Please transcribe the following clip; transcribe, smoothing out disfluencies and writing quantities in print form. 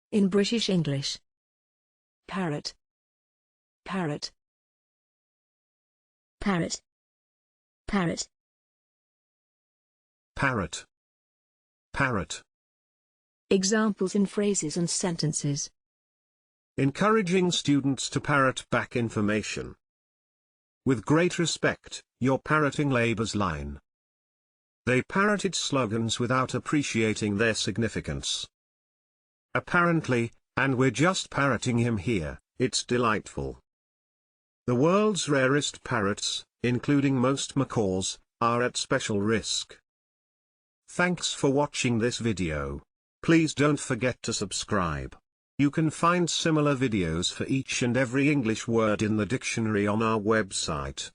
In British English. Parrot. Parrot. Parrot. Parrot. Parrot. Parrot. Examples in phrases and sentences. Encouraging students to parrot back information. With great respect, your parroting labours line. They parroted slogans without appreciating their significance. Apparently, and we're just parroting him here, it's delightful. The world's rarest parrots, including most macaws, are at special risk. Thanks for watching this video. Please don't forget to subscribe. You can find similar videos for each and every English word in the dictionary on our website.